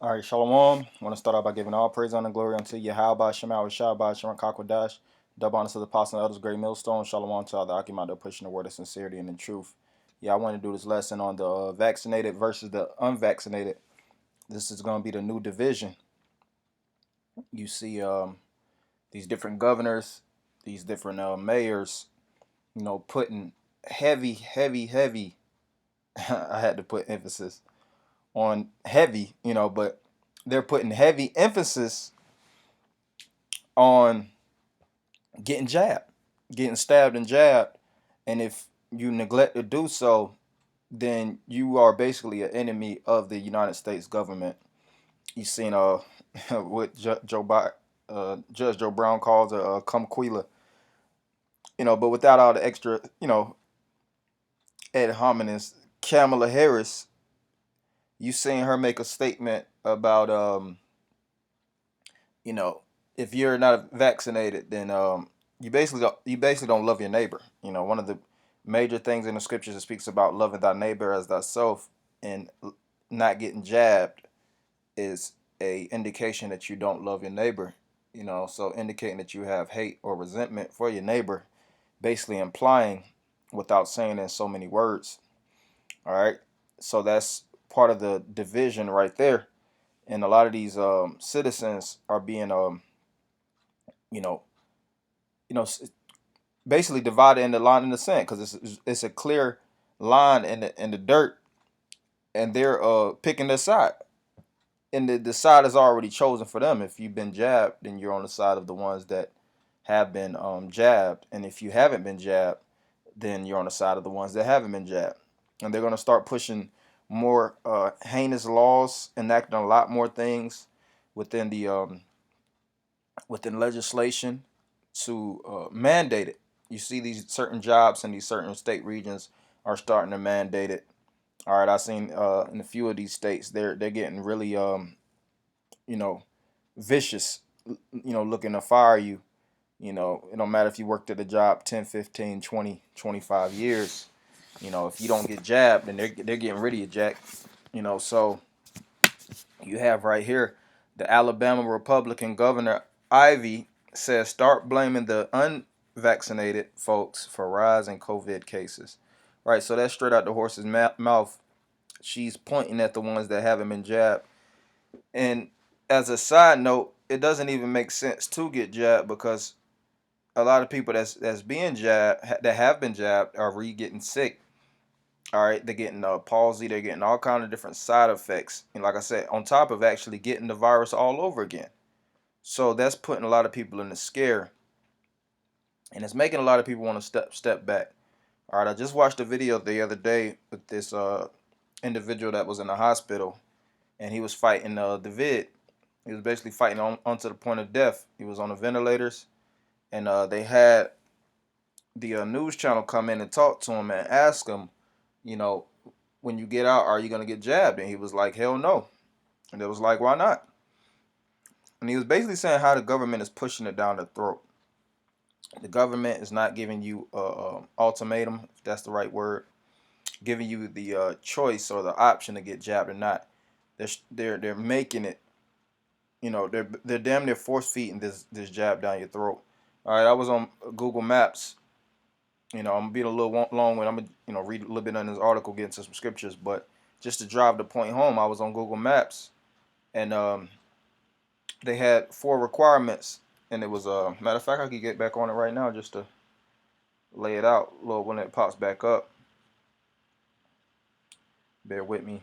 All right, Shalom. I want to start out by giving all praise, honor, and glory unto Yahweh, Shema, Shabbat, Shema, Kakwadash, double honor to the apostles and elders, great millstone, Shalom to all the Akimat, pushing the word of sincerity and in truth. Yeah, I want to do this lesson on the vaccinated versus the unvaccinated. This is going to be the new division. You see these different governors, these different mayors, putting heavy, I had to put emphasis on heavy, but they're putting heavy emphasis on getting jabbed, getting stabbed and jabbed. And if you neglect to do so, then you are basically an enemy of the United States government. You seen what Judge Joe Brown calls a cumquila, but without all the extra, ad hominems. Kamala Harris, you seen her make a statement about you know, if you're not vaccinated, then you basically don't love your neighbor. One of the major things in the scriptures that speaks about loving thy neighbor as thyself and not getting jabbed is a indication that you don't love your neighbor. So indicating that you have hate or resentment for your neighbor, basically implying without saying it in so many words. All right, so that's part of the division right there, and a lot of these citizens are being you know, you know, basically divided in the line in the sand because it's a clear line in the dirt, and they're picking their side, and the side is already chosen for them. If you've been jabbed, then you're on the side of the ones that have been jabbed, and if you haven't been jabbed, then you're on the side of the ones that haven't been jabbed, and they're going to start pushing more heinous laws, enacting a lot more things within the within legislation to mandate it. You see these certain jobs in these certain state regions are starting to mandate it. All right, I've seen in a few of these states they're getting really you know vicious, looking to fire you. It don't matter if you worked at a job 10, 15, 20, 25 years. If you don't get jabbed, then they're getting rid of you, Jack. So you have right here the Alabama Republican Governor Ivey says start blaming the unvaccinated folks for rising COVID cases. Right, so that's straight out the horse's mouth. She's pointing at the ones that haven't been jabbed. And as a side note, it doesn't even make sense to get jabbed because a lot of people that's being jabbed that have been jabbed are getting sick. All right, they're getting palsy, they're getting all kind of different side effects, and like I said, on top of actually getting the virus all over again. So that's putting a lot of people in a scare, and it's making a lot of people want to step back. All right, I just watched a video the other day with this individual that was in the hospital, and he was fighting the vid. He was basically fighting on to the point of death. He was on the ventilators, and they had the news channel come in and talk to him and ask him, you know, when you get out, are you gonna get jabbed? And he was like, hell no. And it was like, why not? And he was basically saying how the government is pushing it down the throat. The government is not giving you a ultimatum, if that's the right word, giving you the choice or the option to get jabbed or not. They're making it. They're damn near force feeding this jab down your throat. All right, I was on Google Maps. I'm being a little long when I'm gonna read a little bit on this article, get into some scriptures, but just to drive the point home, I was on Google Maps, and they had 4 requirements, and it was matter of fact, I could get back on it right now just to lay it out a little when it pops back up. Bear with me.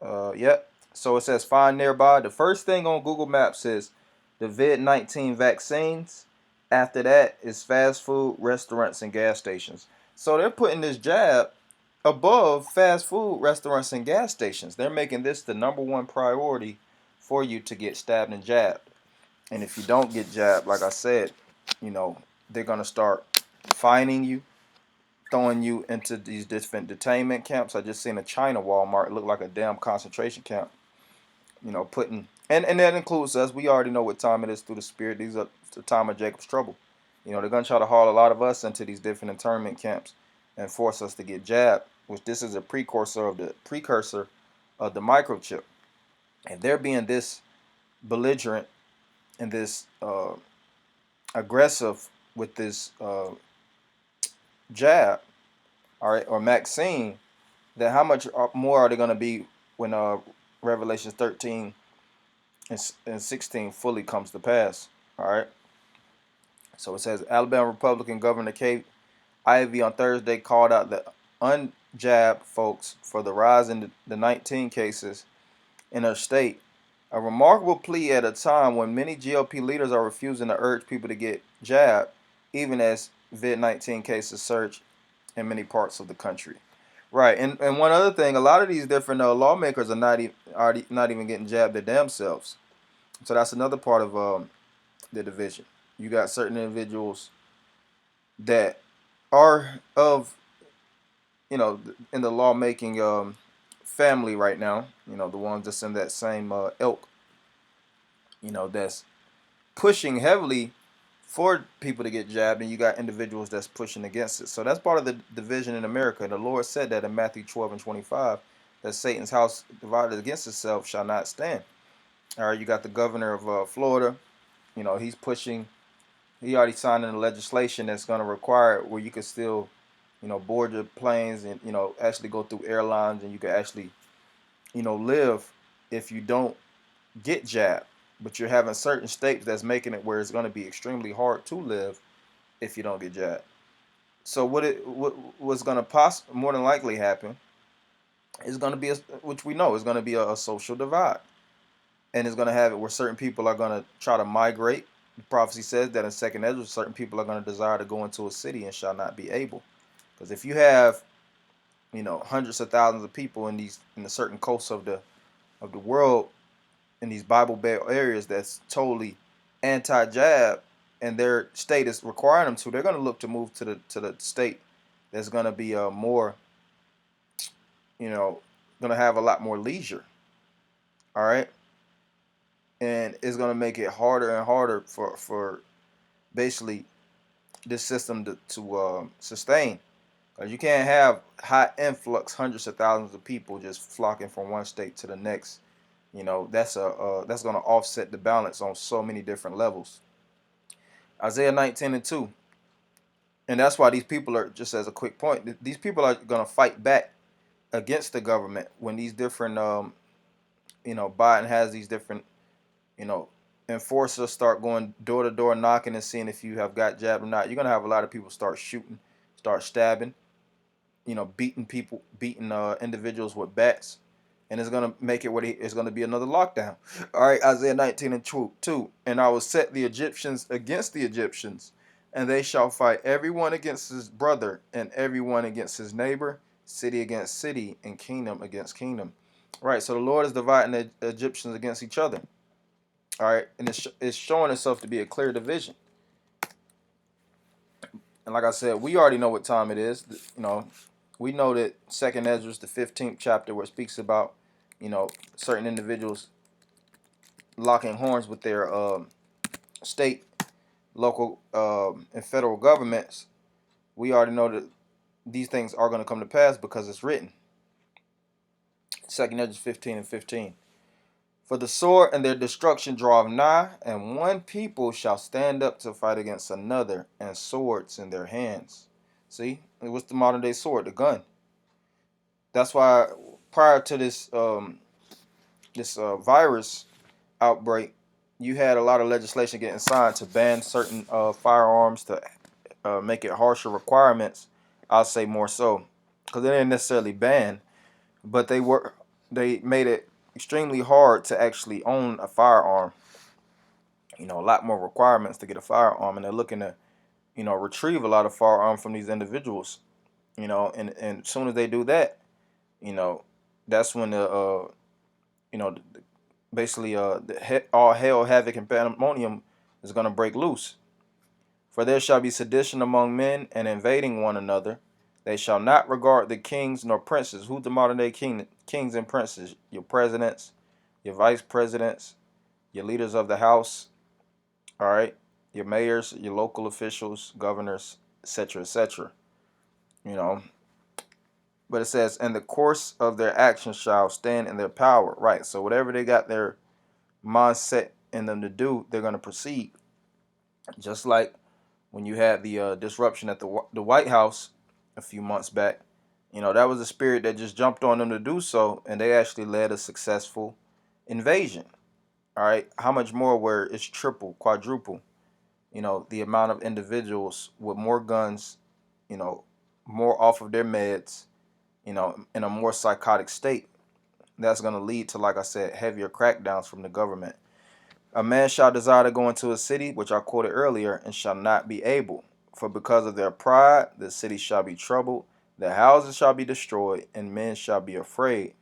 Yep. So it says find nearby. The first thing on Google Maps is the COVID-19 vaccines. After that is fast food, restaurants, and gas stations. So they're putting this jab above fast food, restaurants, and gas stations. They're making this the number one priority for you to get stabbed and jabbed. And if you don't get jabbed, like I said, they're going to start fining you, throwing you into these different detainment camps. I just seen a China Walmart. It looked like a damn concentration camp. Putting and that includes us. We already know what time it is through the spirit. These are the time of Jacob's trouble. They're gonna try to haul a lot of us into these different internment camps and force us to get jabbed. Which this is a precursor of the microchip. And they're being this belligerent and this aggressive with this jab, all right, or vaccine, then how much more are they going to be when Revelations 13 and 16 fully comes to pass? All right. So it says Alabama Republican Governor Kate Ivey on Thursday called out the unjabbed folks for the rise in the 19 cases in her state. A remarkable plea at a time when many GOP leaders are refusing to urge people to get jabbed, even as COVID-19 cases surge in many parts of the country. Right, and one other thing, a lot of these different lawmakers are not even getting jabbed their damn selves. So that's another part of the division. You got certain individuals that are of in the lawmaking family right now. The ones that's in that same ilk. That's pushing heavily for people to get jabbed, and you got individuals that's pushing against it. So that's part of the division in America. The Lord said that in Matthew 12:25, that Satan's house divided against itself shall not stand. All right, you got the governor of Florida. He's pushing. He already signed into legislation that's going to require where you can still, board your planes and actually go through airlines, and you can actually, live if you don't get jabbed. But you're having certain states that's making it where it's going to be extremely hard to live if you don't get jabbed. So what's going to more than likely happen is going to be which we know is going to be a social divide, and it's going to have it where certain people are going to try to migrate. The prophecy says that in Second Ezra, certain people are going to desire to go into a city and shall not be able, because if you have hundreds of thousands of people in the certain coasts of the world in these Bible Belt areas that's totally anti-jab, and their state is requiring them to, they're going to look to move to the state that's going to be more, going to have a lot more leisure. All right, and it's going to make it harder and harder for basically this system to sustain. Because you can't have high influx, hundreds of thousands of people just flocking from one state to the next. That's going to offset the balance on so many different levels. Isaiah 19:2, and that's why these people are, just as a quick point, these people are going to fight back against the government when these different, Biden has these different, you know, enforcers start going door to door knocking and seeing if you have got jabbed or not. You're going to have a lot of people start shooting, start stabbing, beating people, beating individuals with bats, and it's gonna make it where it's gonna be another lockdown. All right, Isaiah 19:2, and I will set the Egyptians against the Egyptians, and they shall fight everyone against his brother, and everyone against his neighbor, city against city, and kingdom against kingdom. All right, so the Lord is dividing the Egyptians against each other. All right, and it's showing itself to be a clear division. And like I said, we already know what time it is. We know that Second Ezra, the 15th chapter, where it speaks about, certain individuals locking horns with their state, local, and federal governments. We already know that these things are going to come to pass because it's written. Second Ezra 15:15. For the sword and their destruction draweth nigh, and one people shall stand up to fight against another, and swords in their hands. See, what's the modern day sword? The gun. That's why prior to this virus outbreak, you had a lot of legislation getting signed to ban certain firearms, to make it harsher requirements. I'll say more so, because they didn't necessarily ban, but they made it extremely hard to actually own a firearm. A lot more requirements to get a firearm, and they're looking to retrieve a lot of firearms from these individuals. And as soon as they do that, you know, that's when you know, basically all hell, havoc, and pandemonium is going to break loose. For there shall be sedition among men, and invading one another. They shall not regard the kings nor princes. Who's the modern day kings and princes? Your presidents, your vice presidents, your leaders of the house, all right, your mayors, your local officials, governors, etc., etc. You know, But it says, "And the course of their actions shall stand in their power." Right. So whatever they got their mindset in them to do, they're going to proceed. Just like when you had the disruption at the White House a few months back, that was a spirit that just jumped on them to do so, and they actually led a successful invasion. All right, how much more where it's triple, quadruple? The amount of individuals with more guns, you know, more off of their meds, in a more psychotic state. That's going to lead to, like I said, heavier crackdowns from the government. A man shall desire to go into a city, which I quoted earlier, and shall not be able. For because of their pride, the city shall be troubled, the houses shall be destroyed, and men shall be afraid.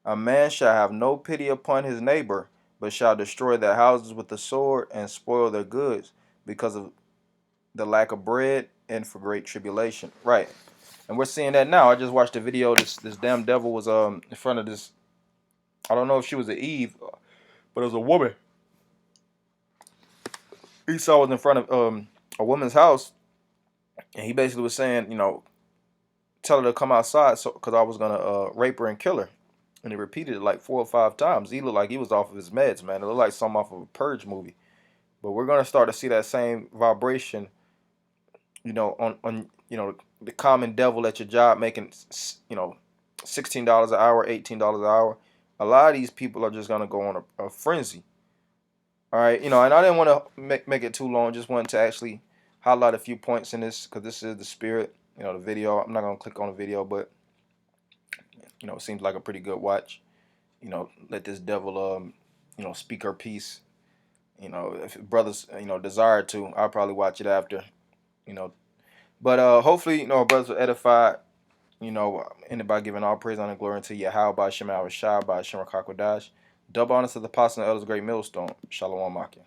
A man shall have no pity upon his neighbor, but shall destroy their houses with the sword and spoil their goods, because of the lack of bread and for great tribulation. Right. And we're seeing that now. I just watched a video. This damn devil was in front of this. I don't know if she was an Eve, but it was a woman. Esau was in front of a woman's house, and he basically was saying, tell her to come outside, so because I was gonna rape her and kill her. And he repeated it like 4 or 5 times. He looked like he was off of his meds, man. It looked like something off of a Purge movie. But we're gonna start to see that same vibration, on the common devil at your job making, $16 an hour, $18 an hour. A lot of these people are just gonna go on a frenzy. All right, and I didn't want to make it too long. Just wanted to actually highlight a few points in this because this is the spirit. The video. I'm not gonna click on the video, but it seems like a pretty good watch. Let this devil speak her piece. If brothers desire to, I'll probably watch it after. You know, but hopefully our brothers are edified. Ended by giving all praise, honor, and glory unto Yahweh by Shema Rashah by Shema Kakwadash. Double honor to the apostle and elders, great millstone. Shalom Akim.